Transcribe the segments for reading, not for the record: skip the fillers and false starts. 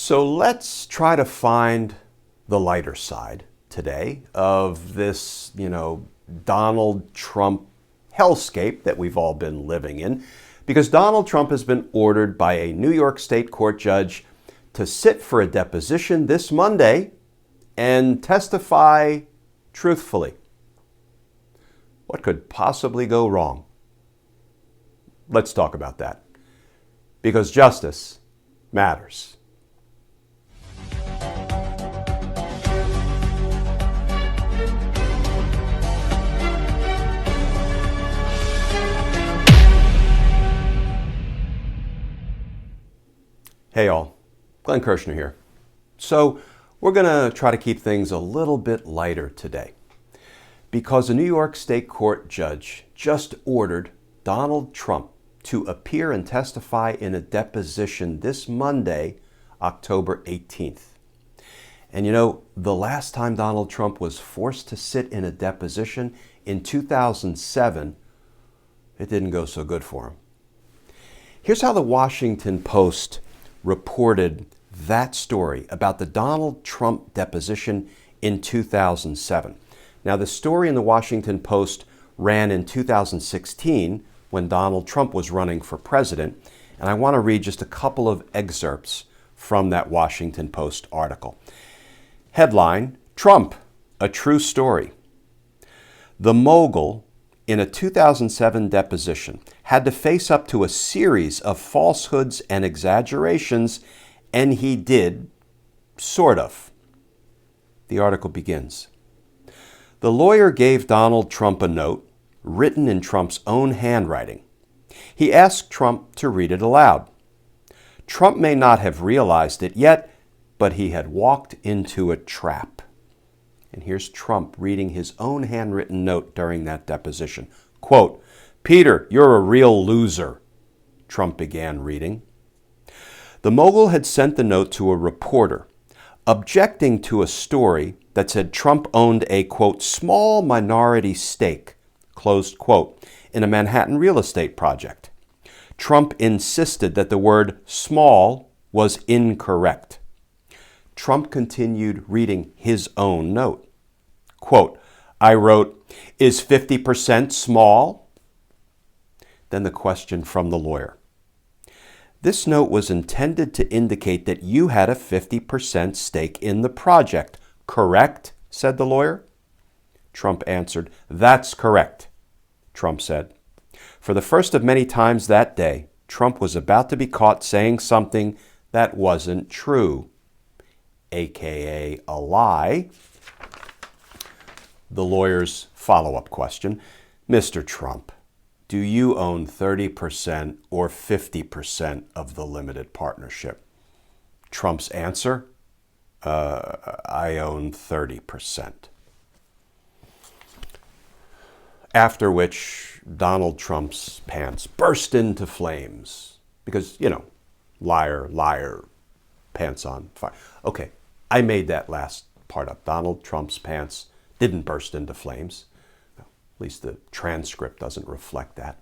So let's try to find the lighter side today of this, Donald Trump hellscape that we've all been living in, because Donald Trump has been ordered by a New York State court judge to sit for a deposition this Monday and testify truthfully. What could possibly go wrong? Let's talk about that, because justice matters. Hey all, Glenn Kirshner here. So we're going to try to keep things a little bit lighter today, because a New York State court judge just ordered Donald Trump to appear and testify in a deposition this Monday, October 18th. And the last time Donald Trump was forced to sit in a deposition in 2007, it didn't go so good for him. Here's how the Washington Post reported that story about the Donald Trump deposition in 2007. Now, the story in the Washington Post ran in 2016 when Donald Trump was running for president, and I want to read just a couple of excerpts from that Washington Post article. Headline: Trump, a true story. The mogul, in a 2007 deposition, had to face up to a series of falsehoods and exaggerations, and he did, sort of. The article begins. The lawyer gave Donald Trump a note written in Trump's own handwriting. He asked Trump to read it aloud. Trump may not have realized it yet, but he had walked into a trap. And here's Trump reading his own handwritten note during that deposition. Quote, "Peter, you're a real loser," Trump began reading. The mogul had sent the note to a reporter, objecting to a story that said Trump owned a, quote, "small minority stake," closed quote, in a Manhattan real estate project. Trump insisted that the word small was incorrect. Trump continued reading his own note. Quote, "I wrote, 'Is 50% small?'" Then the question from the lawyer. "This note was intended to indicate that you had a 50% stake in the project, correct?" said the lawyer. Trump answered, "That's correct," Trump said. For the first of many times that day, Trump was about to be caught saying something that wasn't true, aka a lie. The lawyer's follow-up question: "Mr. Trump, do you own 30% or 50% of the limited partnership?" Trump's answer, "I own 30%. After which Donald Trump's pants burst into flames because, liar, liar, pants on fire. Okay, I made that last part up. Donald Trump's pants didn't burst into flames. At least the transcript doesn't reflect that.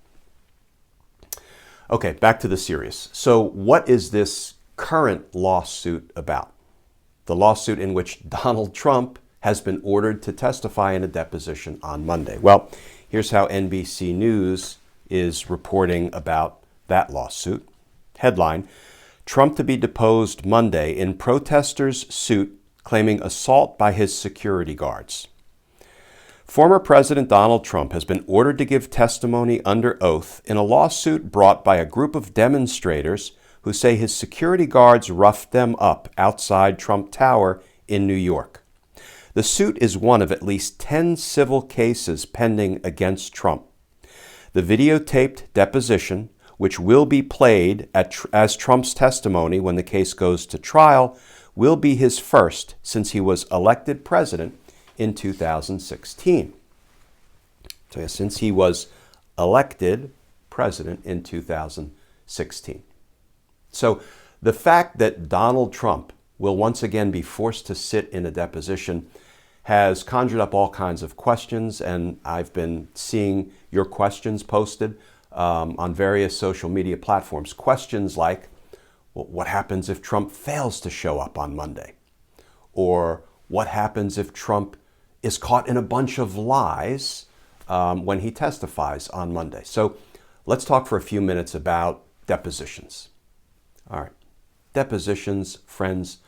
Okay, back to the serious. So what is this current lawsuit about? The lawsuit in which Donald Trump has been ordered to testify in a deposition on Monday. Well, here's how NBC News is reporting about that lawsuit. Headline: Trump to be deposed Monday in protestors' suit claiming assault by his security guards. Former President Donald Trump has been ordered to give testimony under oath in a lawsuit brought by a group of demonstrators who say his security guards roughed them up outside Trump Tower in New York. The suit is one of at least 10 civil cases pending against Trump. The videotaped deposition, which will be played as Trump's testimony when the case goes to trial, will be his first since he was elected president in 2016. So since he was elected president in 2016. So the fact that Donald Trump will once again be forced to sit in a deposition has conjured up all kinds of questions, and I've been seeing your questions posted on various social media platforms. Questions like, Well, what happens if Trump fails to show up on Monday? Or what happens if Trump is caught in a bunch of lies when he testifies on Monday? So let's talk for a few minutes about depositions. All right. Depositions, friends,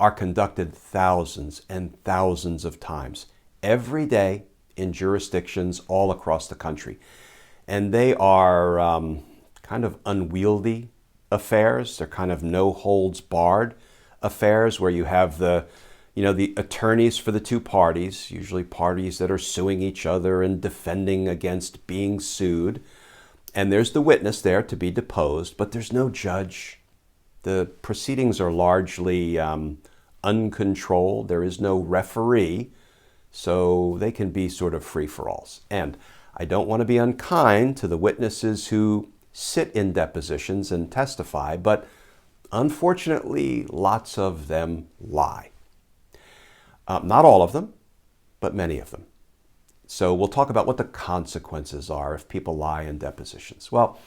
are conducted thousands and thousands of times every day in jurisdictions all across the country. And they are kind of unwieldy affairs. They're kind of no holds barred affairs where you have the attorneys for the two parties, usually parties that are suing each other and defending against being sued. And there's the witness there to be deposed, but there's no judge. The proceedings are largely uncontrolled. There is no referee, so they can be sort of free-for-alls. And I don't want to be unkind to the witnesses who sit in depositions and testify, but unfortunately, lots of them lie. Not all of them, but many of them. So we'll talk about what the consequences are if people lie in depositions. Well,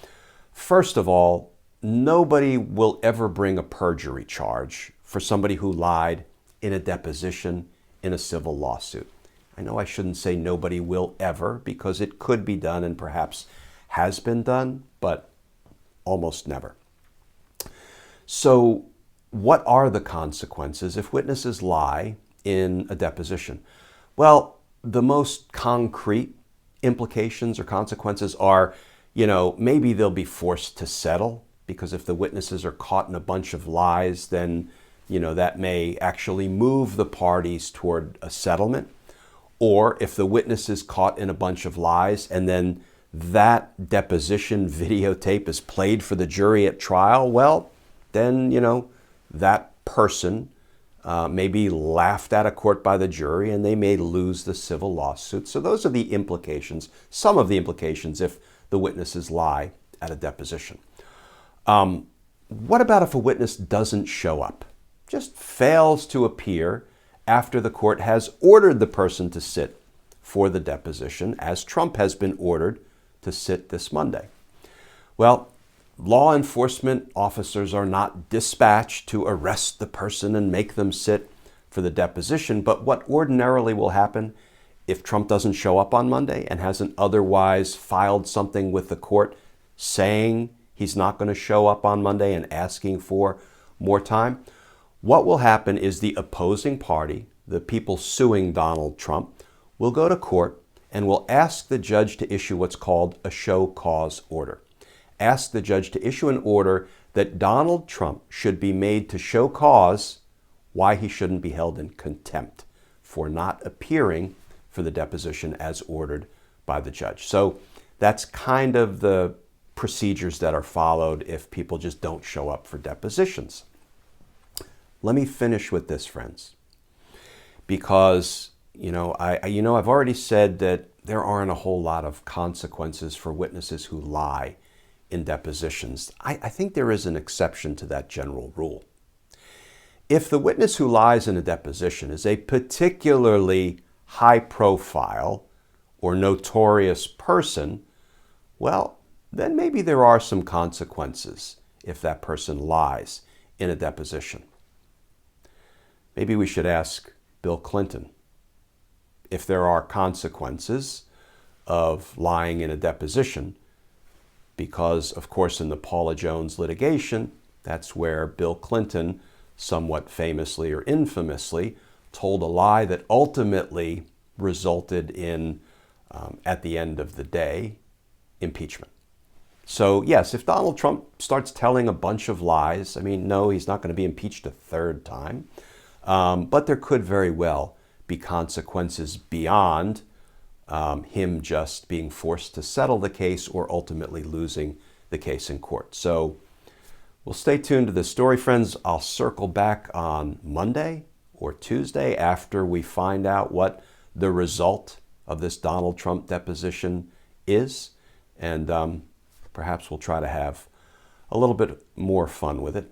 first of all, nobody will ever bring a perjury charge for somebody who lied in a deposition in a civil lawsuit. I know I shouldn't say nobody will ever, because it could be done and perhaps has been done, but almost never. So what are the consequences if witnesses lie in a deposition? Well, the most concrete implications or consequences are, maybe they'll be forced to settle, because if the witnesses are caught in a bunch of lies, then, that may actually move the parties toward a settlement. Or if the witness is caught in a bunch of lies and then that deposition videotape is played for the jury at trial, well, then, that person may be laughed out of court by the jury and they may lose the civil lawsuit. So those are the implications, some of the implications if the witnesses lie at a deposition. What about if a witness doesn't show up, just fails to appear after the court has ordered the person to sit for the deposition, as Trump has been ordered to sit this Monday? Well, law enforcement officers are not dispatched to arrest the person and make them sit for the deposition, but what ordinarily will happen if Trump doesn't show up on Monday and hasn't otherwise filed something with the court saying he's not going to show up on Monday and asking for more time? What will happen is the opposing party, the people suing Donald Trump, will go to court and will ask the judge to issue what's called a show cause order. Ask the judge to issue an order that Donald Trump should be made to show cause why he shouldn't be held in contempt for not appearing for the deposition as ordered by the judge. So that's kind of the procedures that are followed if people just don't show up for depositions. Let me finish with this, friends, because I've already said that there aren't a whole lot of consequences for witnesses who lie in depositions. I think there is an exception to that general rule. If the witness who lies in a deposition is a particularly high-profile or notorious person, well, then maybe there are some consequences if that person lies in a deposition. Maybe we should ask Bill Clinton if there are consequences of lying in a deposition, because, of course, in the Paula Jones litigation, that's where Bill Clinton, somewhat famously or infamously, told a lie that ultimately resulted in, at the end of the day, impeachment. So, yes, if Donald Trump starts telling a bunch of lies, no, he's not going to be impeached a third time. But there could very well be consequences beyond him just being forced to settle the case or ultimately losing the case in court. So we'll stay tuned to this story, friends. I'll circle back on Monday or Tuesday after we find out what the result of this Donald Trump deposition is. And perhaps we'll try to have a little bit more fun with it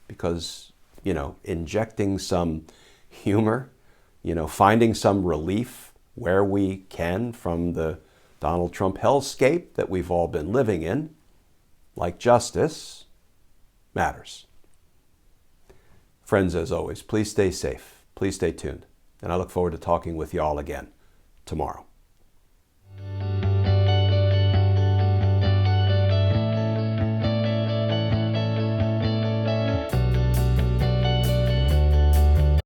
because injecting some humor, finding some relief where we can from the Donald Trump hellscape that we've all been living in, like justice, matters. Friends, as always, please stay safe. Please stay tuned. And I look forward to talking with you all again tomorrow.